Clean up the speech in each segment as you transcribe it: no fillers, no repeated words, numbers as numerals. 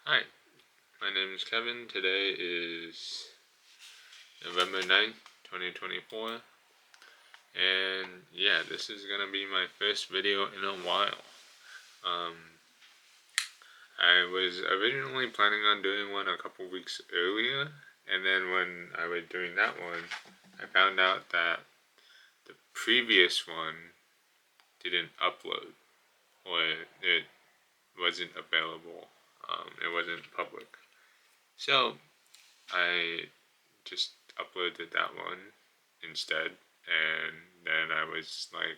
Hi, my name is Kevin. Today is November 9th, 2024. And yeah, this is gonna be my first video in a while. I was originally planning on doing one a couple weeks earlier, and then when I was doing that one, I found out that the previous one didn't upload, or it wasn't available. It wasn't public. So I just uploaded that one instead, and then I was like,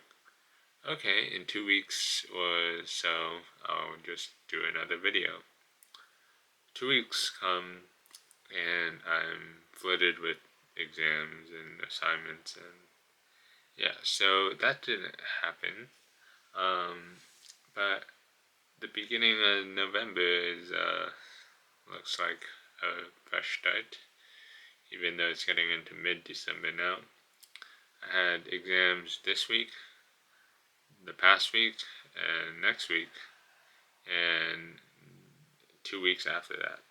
okay, in 2 weeks or so, I'll just do another video. 2 weeks come, and I'm flooded with exams and assignments, and yeah, so that didn't happen. But the beginning of November is looks like a fresh start, even though it's getting into mid-December now. I had exams this week, the past week, and next week, and 2 weeks after that.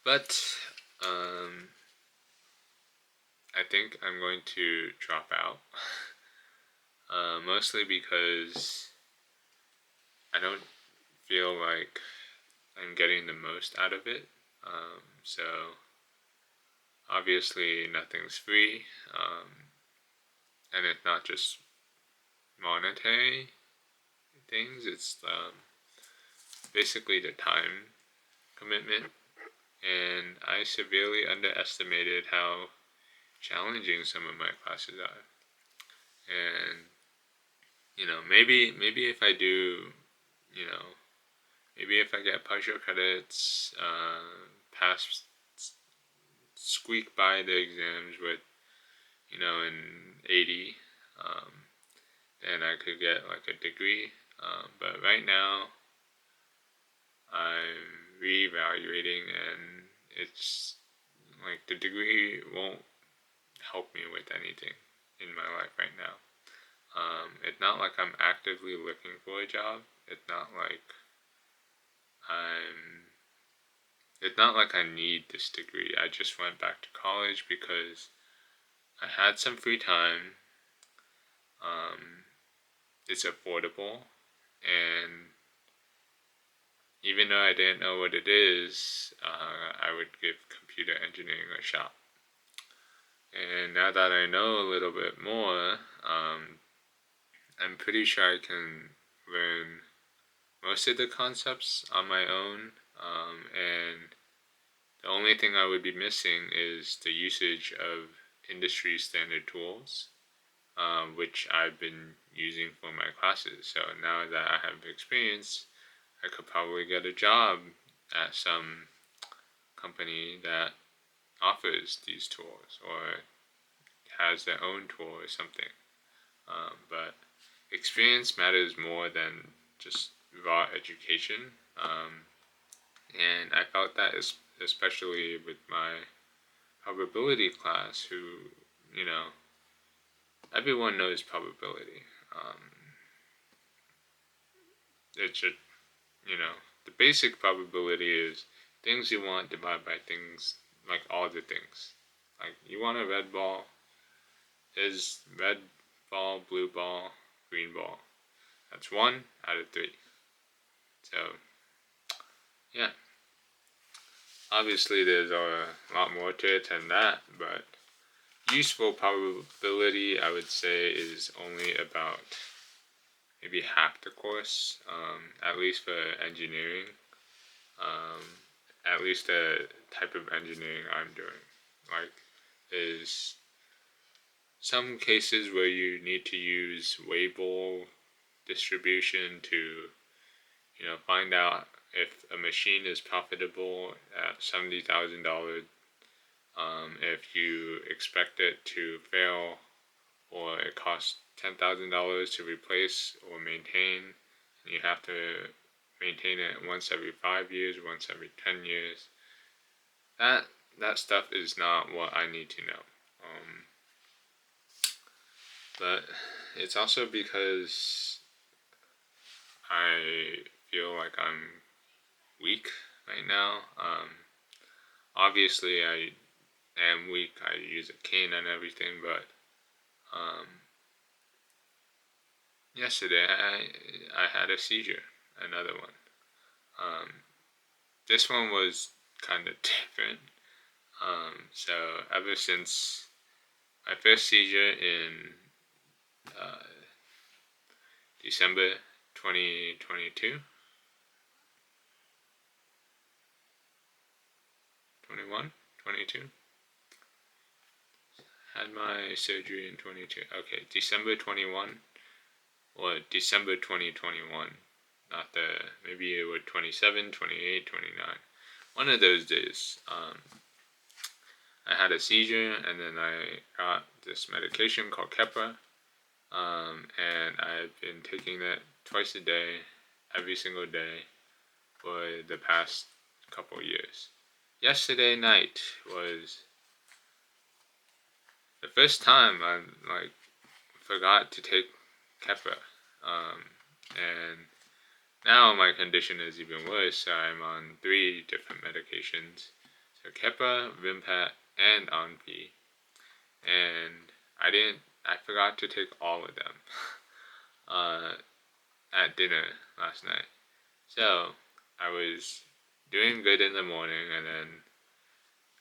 But I think I'm going to drop out, mostly because I don't feel like I'm getting the most out of it. So obviously nothing's free, and it's not just monetary things, it's basically the time commitment, and I severely underestimated how challenging some of my classes are. And maybe if I do, maybe if I get partial credits, pass, squeak by the exams with an 80, then I could get like a degree. But right now, I'm reevaluating, and it's like the degree won't help me with anything in my life right now. It's not like I'm actively looking for a job. It's not like I need this degree. I just went back to college because I had some free time. It's affordable, and even though I didn't know what it is, I would give computer engineering a shot. And now that I know a little bit more, I'm pretty sure I can learn most of the concepts on my own, and the only thing I would be missing is the usage of industry standard tools, which I've been using for my classes. So now that I have experience, I could probably get a job at some company that offers these tools or has their own tool or something. But experience matters more than just raw education. And I felt that especially with my probability class, who, everyone knows probability. It's just, the basic probability is things you want divided by things, like all the things. Like, you want a red ball, is red ball, blue ball, green ball. That's 1 out of 3. So, yeah. Obviously, there's a lot more to it than that, but useful probability, I would say, is only about maybe half the course, at least for engineering, at least the type of engineering I'm doing. Like, there's some cases where you need to use Weibull distribution to, find out if a machine is profitable at $70,000, if you expect it to fail, or it costs $10,000 to replace or maintain, and you have to maintain it once every 5 years, once every 10 years. That stuff is not what I need to know. But it's also because I feel like I'm weak right now. Obviously, I am weak. I use a cane and everything, but yesterday I had a seizure, another one. This one was kind of different. So ever since my first seizure in uh, December 2022, 21, 22, had my surgery in 22. Okay, December 21 or December 2021. Not maybe it was 27, 28, 29. One of those days. I had a seizure, and then I got this medication called Keppra, and I've been taking that twice a day, every single day, for the past couple years. Yesterday night was the first time I forgot to take Keppra, and now my condition is even worse. So I'm on 3 different medications: so Keppra, Vimpat, and Onpi, and I forgot to take all of them uh, at dinner last night. So I was doing good in the morning, and then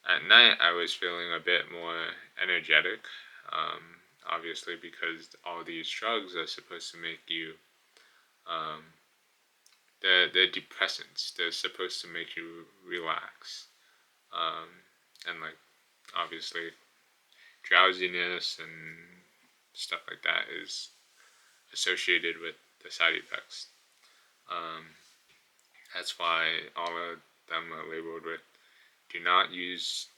at night I was feeling a bit more energetic. Obviously, because all these drugs are supposed to make you, um, they're depressants. They're supposed to make you relax, um, and like obviously drowsiness and stuff like that is associated with the side effects. Um, that's why all of them are labeled with do not use,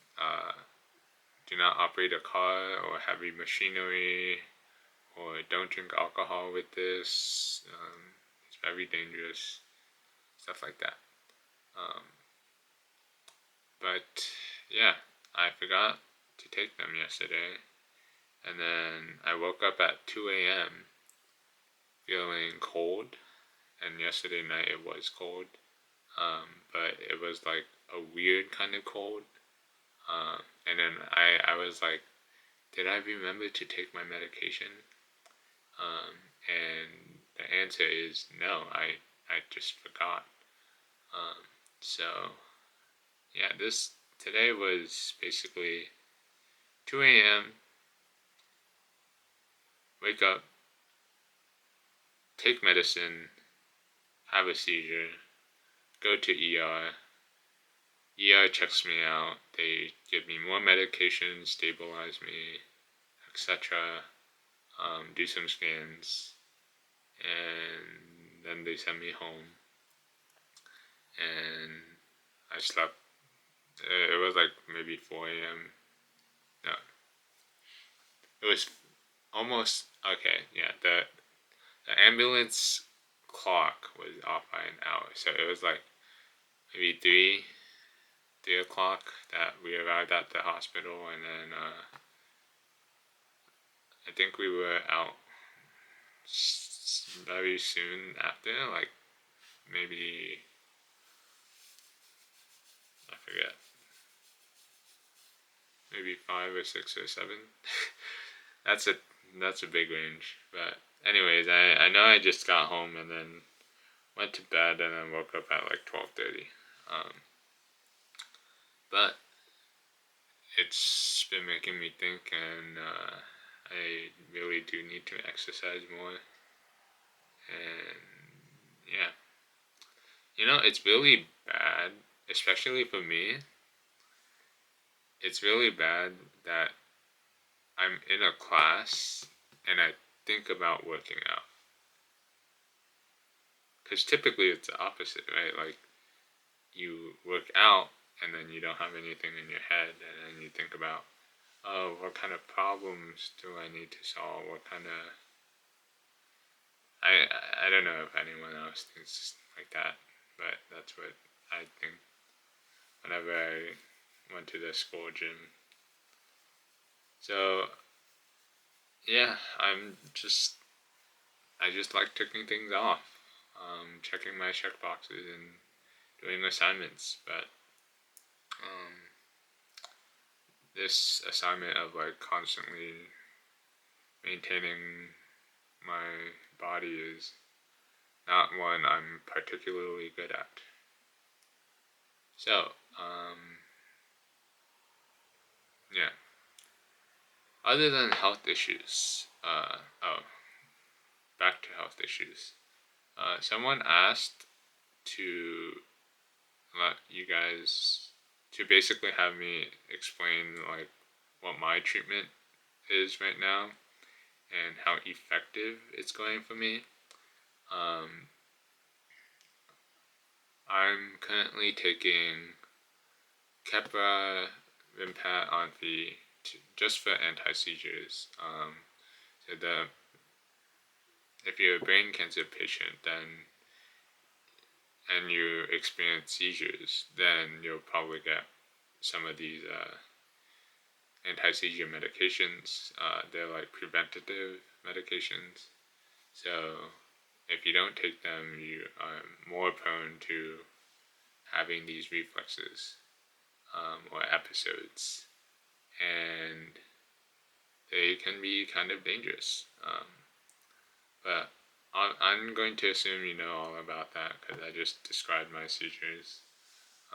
do not operate a car or heavy machinery, or don't drink alcohol with this. It's very dangerous, stuff like that. Um, but yeah, I forgot to take them yesterday, and then I woke up at 2 a.m. feeling cold, and yesterday night it was cold, but it was like a weird kind of cold. And then I was like, did I remember to take my medication? And the answer is no, I just forgot. Um, so yeah, this today was basically 2 a.m. Wake up, take medicine, have a seizure, go to ER. ER checks me out. They give me more medication, stabilize me, etc. Do some scans, and then they send me home. And I slept. It was like maybe 4 a.m. No, it was almost okay. Yeah, the ambulance clock was off by an hour, so it was like maybe 3 o'clock that we arrived at the hospital, and then I think we were out very soon after, like maybe I forget, maybe 5 or 6 or 7. that's a that's a big range, but anyways, I know I just got home and then went to bed and then woke up at like 12:30. Um, but it's been making me think, and I really do need to exercise more. And yeah, it's really bad, especially for me. It's really bad that I'm in a class and I think about working out. Because typically it's the opposite, right? Like, you work out and then you don't have anything in your head, and then you think about, oh, what kind of problems do I need to solve? What kind of. I don't know if anyone else thinks like that, but that's what I think whenever I went to the school gym. So, yeah, I just like ticking things off, checking my check boxes, and doing assignments. But this assignment of like constantly maintaining my body is not one I'm particularly good at. So, yeah. Other than health issues, back to health issues. Someone asked to let you guys, to basically have me explain like what my treatment is right now and how effective it's going for me. I'm currently taking Keppra, Vimpat, Onfi, just for anti-seizures. So if you're a brain cancer patient, and you experience seizures, then you'll probably get some of these anti-seizure medications. They're like preventative medications. So if you don't take them, you are more prone to having these reflexes or episodes, and they can be kind of dangerous. But I'm going to assume you know all about that because I just described my seizures.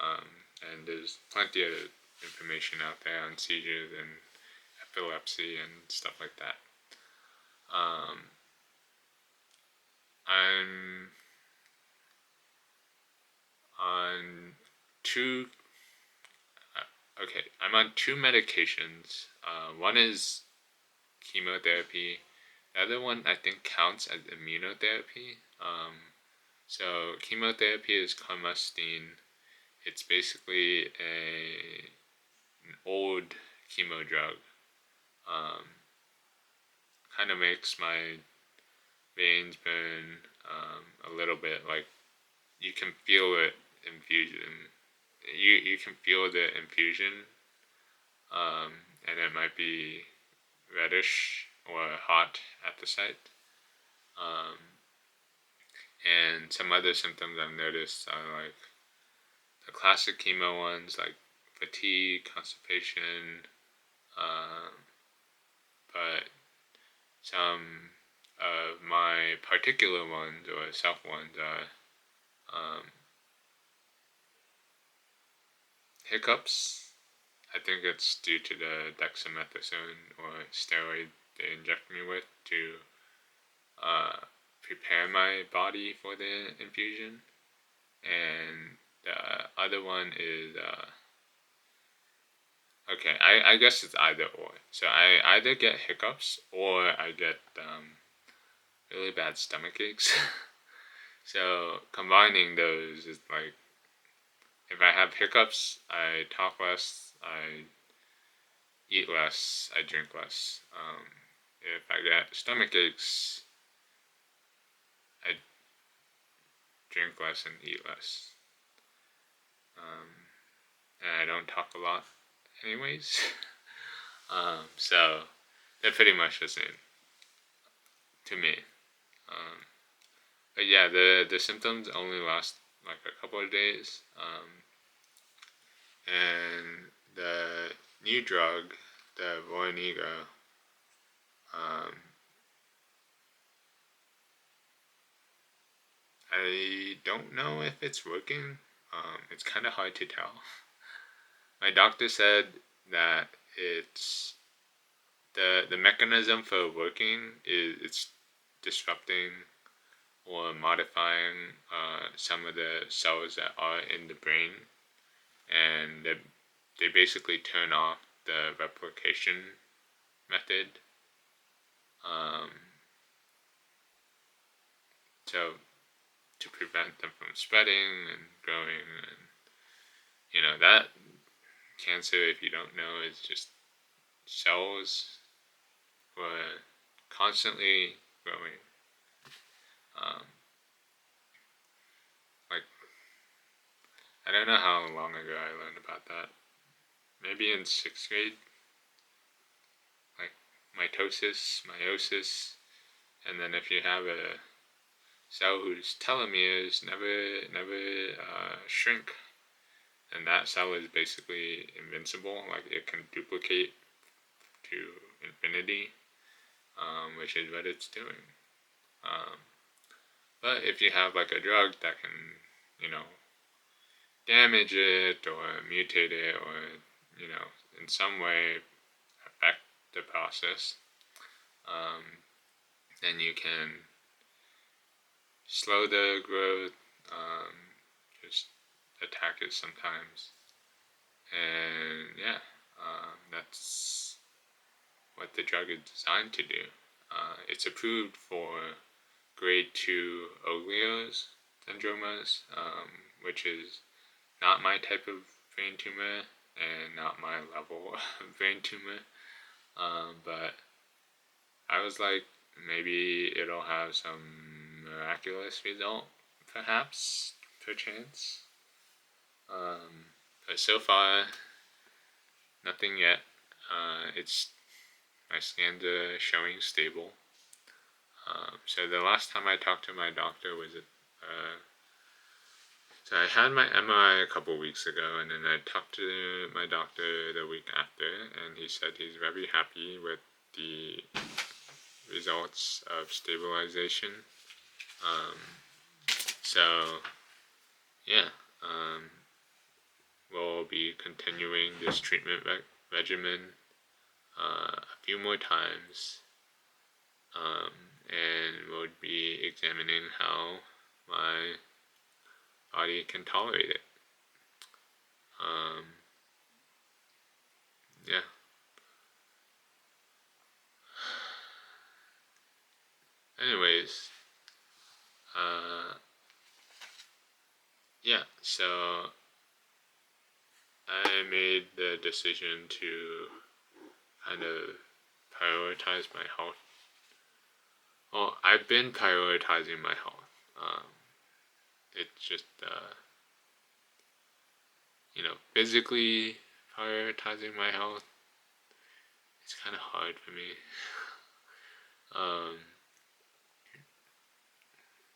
And there's plenty of information out there on seizures and epilepsy and stuff like that. I'm on two. I'm on two medications. One is chemotherapy. The other one I think counts as immunotherapy. So chemotherapy is clemastine. It's basically an old chemo drug. Kind of makes my veins burn a little bit. Like you can feel it infusion. You can feel the infusion, and it might be reddish or hot at the site. And some other symptoms I've noticed are like the classic chemo ones, like fatigue, constipation, but some of my particular ones or self ones are hiccups. I think it's due to the dexamethasone or steroid they inject me with to prepare my body for the infusion. And the other one is okay. I guess it's either or. So I either get hiccups or I get really bad stomach aches. So combining those is like, if I have hiccups, I talk less, I eat less, I drink less. If I get stomach aches, I drink less and eat less. And I don't talk a lot anyways. So they're pretty much the same to me. But yeah, the symptoms only last like a couple of days. And the new drug, the Voraniga, I don't know if it's working. It's kind of hard to tell. My doctor said that it's the mechanism for working is it's disrupting or modifying some of the cells that are in the brain, and they basically turn off the replication method. So to prevent them from spreading and growing, and that cancer, if you don't know, is just cells were constantly growing. Like, I don't know how long ago I learned about that. Maybe in 6th grade. Like, mitosis, meiosis, and then if you have a cell whose telomeres never shrink, and that cell is basically invincible. Like it can duplicate to infinity, which is what it's doing. But if you have like a drug that can, damage it or mutate it or, in some way affect the process, then you can slow the growth, just attack it sometimes. And yeah, that's what the drug is designed to do. It's approved for grade 2 Oglio's syndromas, which is not my type of brain tumor and not my level of brain tumor. But I was like, maybe it'll have some miraculous result, perhaps, perchance. But so far, nothing yet. My scans are showing stable. So the last time I talked to my doctor was so I had my MRI a couple weeks ago, and then I talked to my doctor the week after, and he said he's very happy with the results of stabilization. So yeah, we'll be continuing this treatment regimen a few more times, and we'll be examining how my body can tolerate it. Yeah. Anyways, yeah, so I made the decision to kind of prioritize my health. Well, I've been prioritizing my health. It's just, physically prioritizing my health. It's kind of hard for me.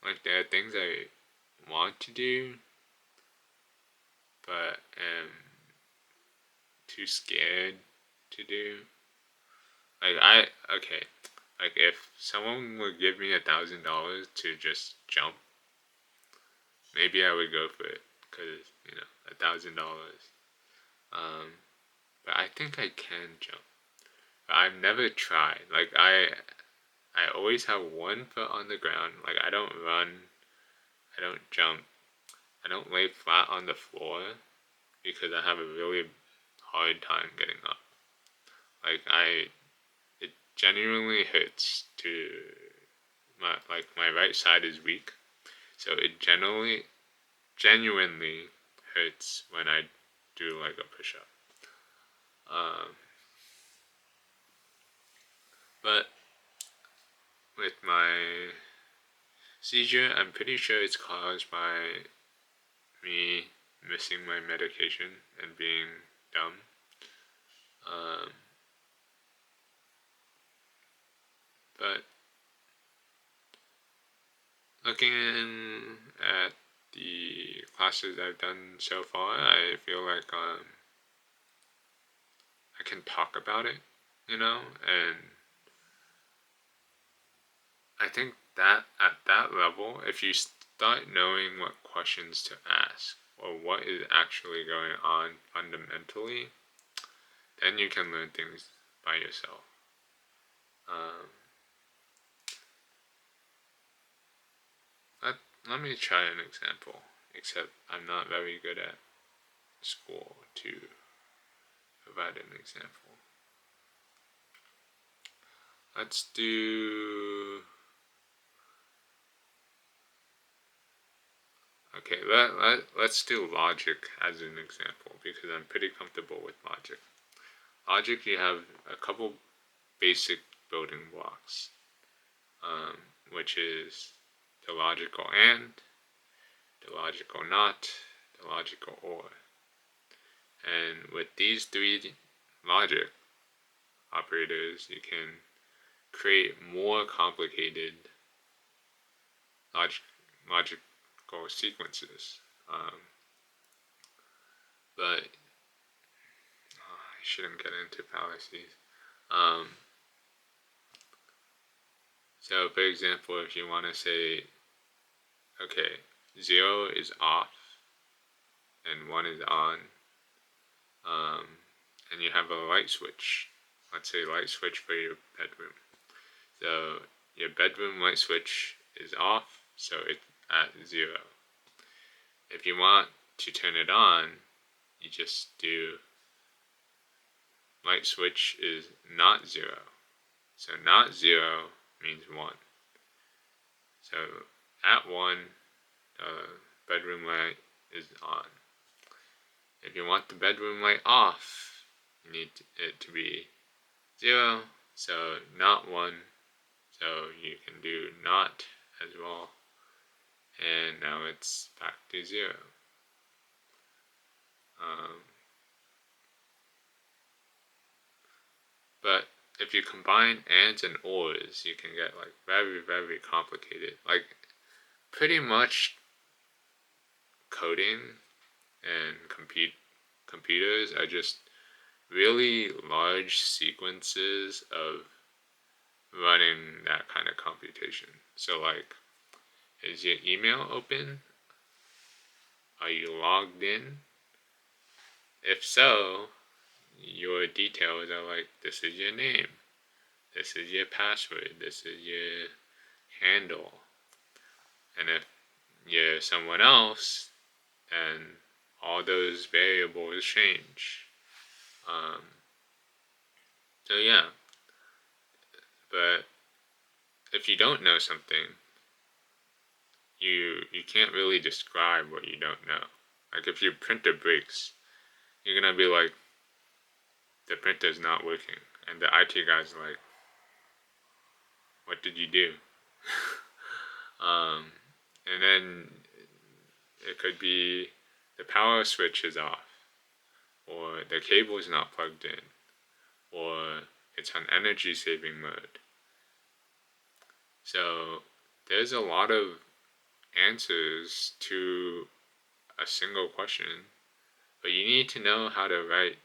Like there are things I want to do, but am too scared to do. Like if someone would give me $1,000 to just jump, maybe I would go for it, cause $1,000. But I think I can jump. But I've never tried. Like I always have one foot on the ground. Like I don't run, I don't jump, I don't lay flat on the floor because I have a really hard time getting up. Like it genuinely hurts to my right side is weak, so it genuinely hurts when I do like a push-up. But with my seizure, I'm pretty sure it's caused by me missing my medication and being dumb. But looking at the classes I've done so far, I feel like I can talk about it, and I think that at that level, if you start knowing what questions to ask or what is actually going on fundamentally, then you can learn things by yourself. Let me try an example, except I'm not very good at school to provide an example. Let's do... Okay, let's do logic as an example, because I'm pretty comfortable with logic. Logic, you have a couple basic building blocks, which is the logical and, the logical not, the logical or. And with these three logic operators, you can create more complicated logical sequences. But I shouldn't get into fallacies. Um, so, for example, if you want to say, okay, 0 is off and 1 is on, and you have a light switch. Let's say light switch for your bedroom. So your bedroom light switch is off, so it's at 0. If you want to turn it on, you just do light switch is not 0. So not 0 means 1. So at 1, bedroom light is on. If you want the bedroom light off, you need it to be 0, so not 1, so you can do not as well, and now it's back to 0. But if you combine ands and ors, you can get like very, very complicated. Like pretty much coding and computers are just really large sequences of running that kind of computation. So like, is your email open? Are you logged in? If so, your details are like, this is your name, this is your password, this is your handle. And if you're someone else, then all those variables change. So yeah, but if you don't know something, you can't really describe what you don't know. Like if your printer breaks, you're gonna be like, the printer's not working, and the IT guy's like, what did you do? And then it could be the power switch is off, or the cable is not plugged in, or it's on energy saving mode. So there's a lot of answers to a single question, but you need to know how to write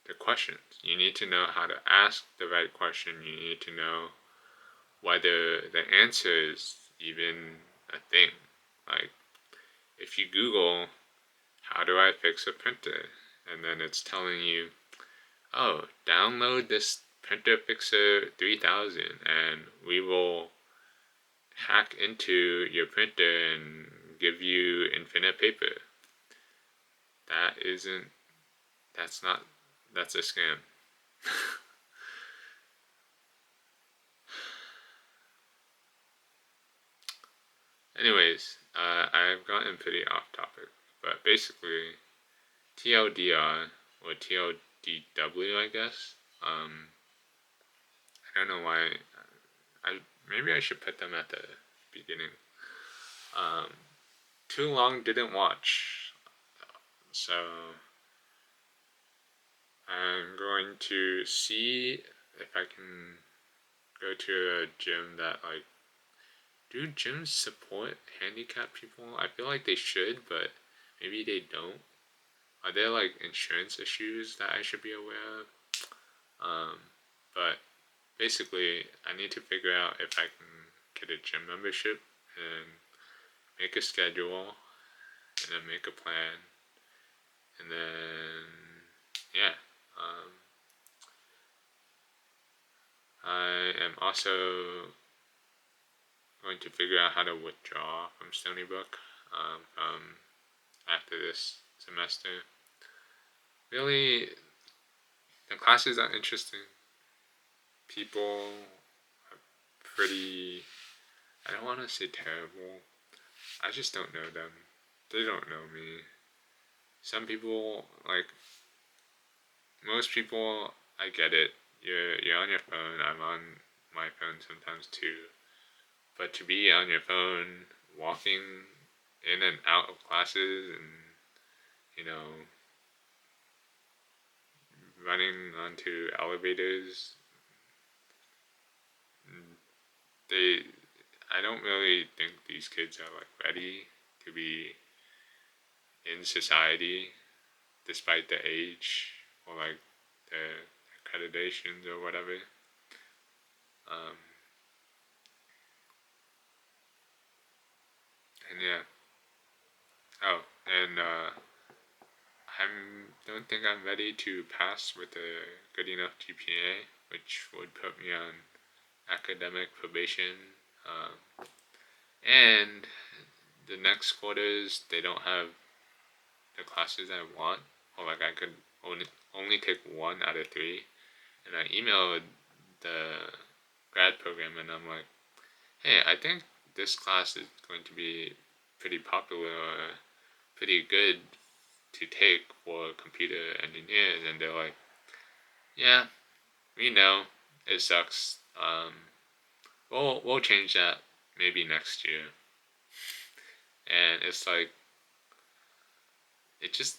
the questions. You need to know how to ask the right question. You need to know whether the answer is even a thing. Like, if you Google, how do I fix a printer? And then it's telling you, oh, download this Printer Fixer 3000 and we will hack into your printer and give you infinite paper. That's a scam. Anyways, I've gotten pretty off topic, but basically, TLDR, or TLDW, I guess. I don't know why. Maybe I should put them at the beginning. Too long didn't watch. So I'm going to see if I can go to a gym that like. Do gyms support handicapped people? I feel like they should, but maybe they don't. Are there like insurance issues that I should be aware of? But basically, I need to figure out if I can get a gym membership and make a schedule and then make a plan. And then, yeah. I am also going to figure out how to withdraw from Stony Brook after this semester. Really, the classes are interesting. People are pretty, I don't want to say terrible. I just don't know them. They don't know me. Some people, like, most people, I get it. You're on your phone. I'm on my phone sometimes too. But to be on your phone, walking in and out of classes, and running onto elevators, I don't really think these kids are like ready to be in society, despite the age or like the accreditations or whatever. Um, and yeah. Oh, and I don't think I'm ready to pass with a good enough GPA, which would put me on academic probation. And the next quarters, they don't have the classes I want, or like I could only take one out of three. And I emailed the grad program, and I'm like, hey, I think this class is going to be pretty popular or pretty good to take for computer engineers. And they're like, yeah, we know it sucks. We'll change that maybe next year. And it's like, it's just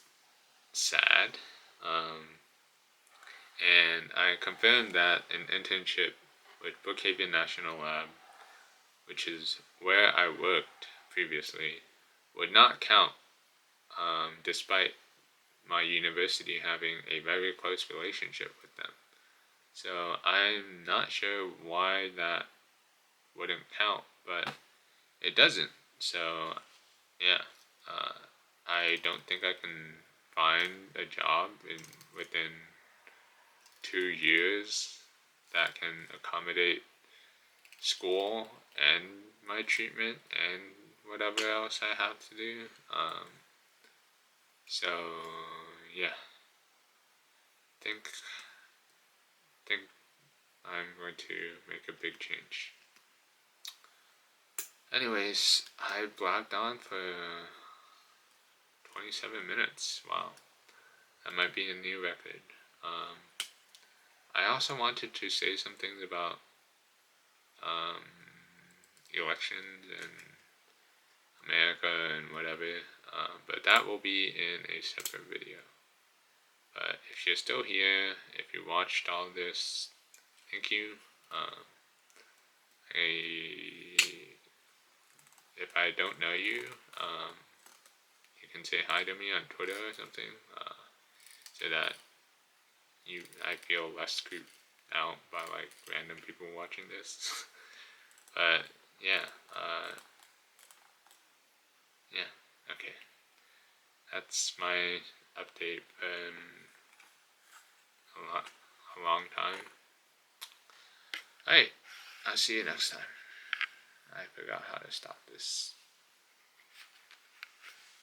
sad. And I confirmed that an internship with Brookhaven National Lab, which is where I worked previously, would not count, despite my university having a very close relationship with them. So I'm not sure why that wouldn't count, but it doesn't. So yeah, I don't think I can find a job within 2 years that can accommodate school and my treatment and whatever else I have to do. So yeah, think think I'm going to make a big change. Anyways, I blabbed on for 27 minutes. Wow, that might be a new record. I also wanted to say some things about um, elections and America and whatever, but that will be in a separate video. But if you're still here, if you watched all this, thank you. If I don't know you, you can say hi to me on Twitter or something, so that I feel less creeped out by like random people watching this. But yeah, yeah, okay. That's my update in a long time. Alright, I'll see you next time. I forgot how to stop this.